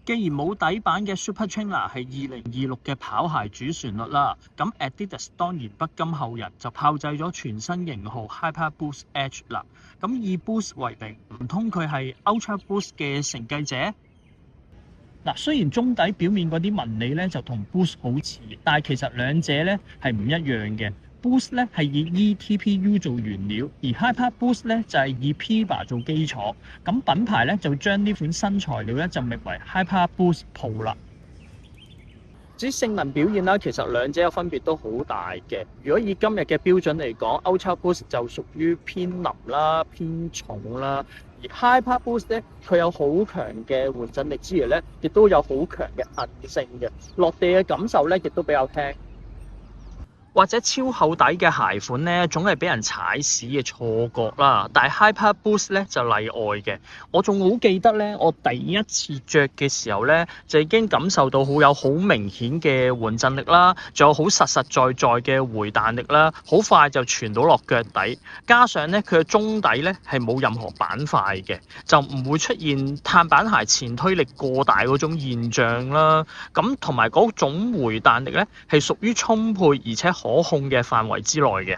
既然冇底板嘅 Super Trainer 係2026嘅跑鞋主旋律啦，咁 Adidas 當然不甘後人就炮製咗全新型號 Hyper Boost Edge 啦。咁以 Boost 為名，唔通佢係 Ultra Boost 嘅承繼者？嗱，雖然中底表面嗰啲紋理咧就同 Boost 好似，但係其實兩者咧係唔一樣嘅。Boost 咧係以 eTPU 做原料，而 Hyper Boost 咧就係以 PIBA 做基礎。咁品牌咧就將呢款新材料咧就命為 Hyper Boost Pro 啦。至於性能表現啦，其實兩者嘅分別都好大嘅。如果以今日嘅標準嚟講，Ultra Boost 就屬於偏腍啦、偏重啦，而 Hyper Boost 咧佢有好強嘅緩震力之餘咧，亦都有好強嘅韌性嘅，落地嘅感受咧亦都比較輕。或者超厚底嘅鞋款咧，總係俾人踩屎嘅錯覺啦。但係 Hyper Boost 咧就例外嘅。我仲好記得咧，我第一次着嘅時候咧，就已經感受到有好明顯嘅緩震力啦，仲有好實實在在嘅回彈力啦，好快就傳到落腳底。加上咧，佢嘅中底咧係冇任何板塊嘅，就唔會出現碳板鞋前推力過大嗰種現象啦。咁同埋嗰種回彈力咧係屬於充沛而且可控嘅範圍之內嘅。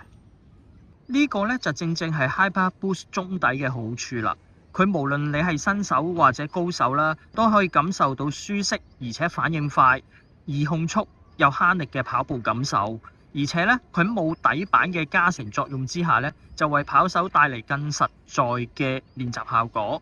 呢個咧就正正係 Hyper Boost 中底嘅好處啦。佢無論你係新手或者高手啦，都可以感受到舒適而且反應快、易控速又慳力嘅跑步感受。而且咧，佢冇底板嘅加成作用之下咧，就為跑手帶嚟更實在嘅練習效果。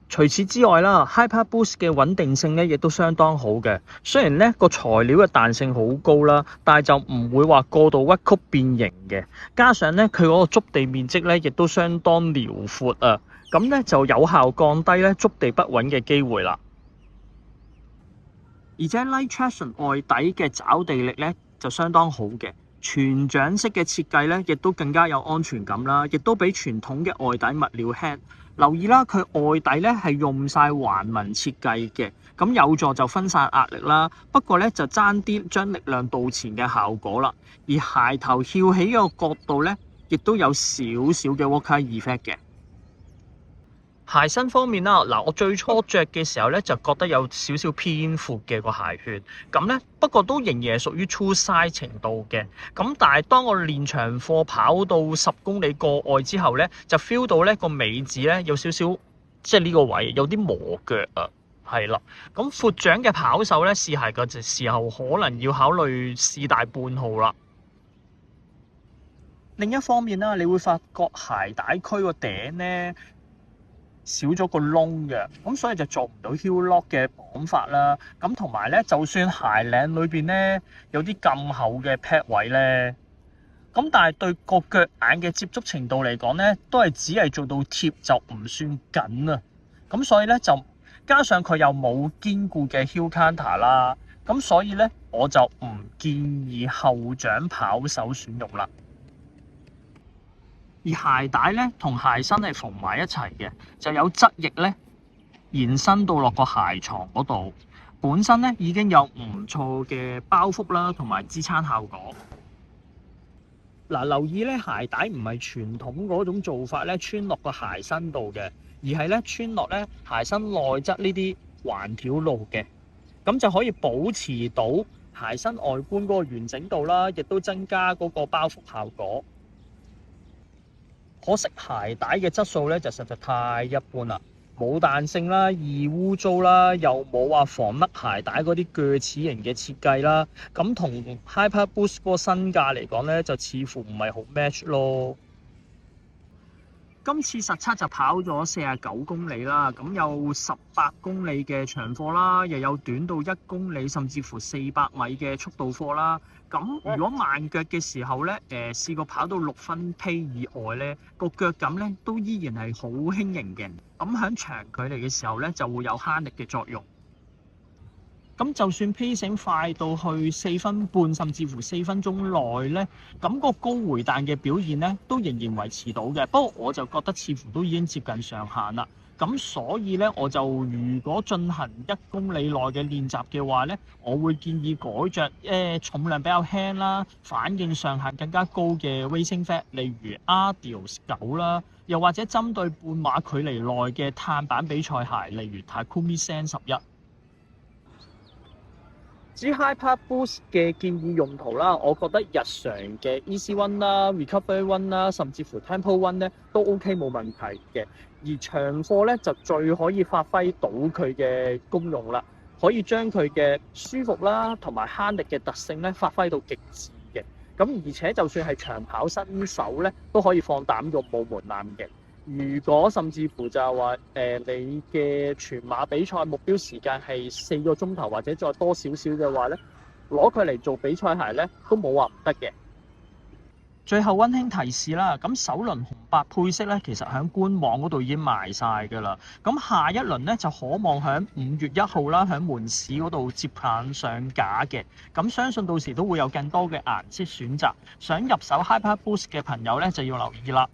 除此之外啦 ，Hyper Boost 嘅穩定性咧亦都相當好嘅。雖然咧個材料嘅彈性好高啦，但係就唔會話過度屈曲變形嘅。加上咧佢嗰個觸地面積咧亦都相當遼闊啊，咁咧就有效降低咧觸地不穩嘅機會啦。而且 Light Traction 外底嘅抓地力咧就相當好嘅，全掌式嘅設計咧亦都更加有安全感啦，亦都比傳統嘅外底物料輕。留意啦，佢外底咧係用晒環紋設計嘅，咁有助就分散壓力啦。不過咧就爭啲將力量導前嘅效果啦。而鞋頭翹起嘅角度咧，亦都有少少嘅 Walker effect 嘅。鞋身方面啦，嗱，我最初着嘅時候咧，就覺得有少少偏闊嘅個鞋楦，咁咧不過都仍然係屬於 true size 程度嘅。咁但係當我練長課跑到10公里過外之後咧，就 feel 到咧個尾指咧有少少即係呢個位有啲磨腳啊，係啦。咁闊掌嘅跑手咧試鞋嘅時候，可能要考慮試大半號啦。另一方面啦，你會發覺鞋帶區個頂咧少咗個窿嘅，咁所以就做唔到 heel lock 嘅綁法啦。咁同埋咧，就算鞋領裏邊咧有啲咁厚嘅 pad 位咧，咁但係對個腳眼嘅接觸程度嚟講咧，都係只係做到貼就唔算緊啊。咁所以咧就加上佢又冇堅固嘅 heel counter 啦，咁所以咧我就唔建議後掌跑手選用啦。而鞋帶咧同鞋身係縫埋一齊嘅，就有側翼咧延伸到落個鞋床嗰度。本身咧已經有唔錯嘅包覆啦，同埋支撐效果。嗱，留意咧鞋帶唔係傳統嗰種做法咧，穿落個鞋身度嘅，而係咧穿落咧鞋身內側呢啲橫條路嘅，咁就可以保持到鞋身外觀嗰個完整度啦，亦都增加嗰個包覆效果。可惜鞋帶嘅質素咧就實在太一般啦，冇彈性啦，易污糟啦，又冇話防甩鞋帶嗰啲鋸齒形嘅設計啦，咁同 Hyper Boost 嗰個身價嚟講咧，就似乎唔係好 match 咯。今次實測就跑咗49公里啦，咁有18公里嘅長課啦，又有短到1公里甚至乎400米嘅速度課啦。咁如果慢腳嘅時候咧，試過跑到6分披以外咧，個腳感咧都依然係好輕盈嘅。咁喺長距離嘅時候咧，就會有慳力嘅作用。咁就算 pacing 快到去4分半甚至乎4分鐘內咧，咁個高回彈嘅表現咧都仍然維持到嘅。不過我就覺得似乎都已經接近上限啦。咁所以咧，我就如果進行1公里內嘅練習嘅話咧，我會建議改着重量比較輕啦，反應上限更加高嘅 racing fat，例如 Adios 9啦，又或者針對半馬距離內嘅碳板比賽鞋，例如 Takumi Sen 11。至於 Hyper Boost 嘅建議用途啦，我覺得日常嘅 Easy Run 啦、Recovery Run 啦，甚至乎 Tempo Run 咧都 OK 冇問題嘅。而長課咧就最可以發揮到佢嘅功用啦，可以將佢嘅舒服啦同埋慳力嘅特性咧發揮到極致嘅。咁而且就算係長跑新手咧，都可以放膽用冇門檻嘅。如果甚至乎就係話你嘅全馬比賽目標時間係4個鐘頭或者再多少少嘅話咧，攞佢嚟做比賽鞋咧都冇話唔得嘅。最後溫馨提示啦，咁首輪紅白配色咧，其實喺官網嗰度已經賣晒㗎啦。咁下一輪咧就可望喺5月1號啦，喺門市嗰度接棒上架嘅。咁相信到時都會有更多嘅顏色選擇。想入手 Hyper Boost 嘅朋友咧就要留意啦。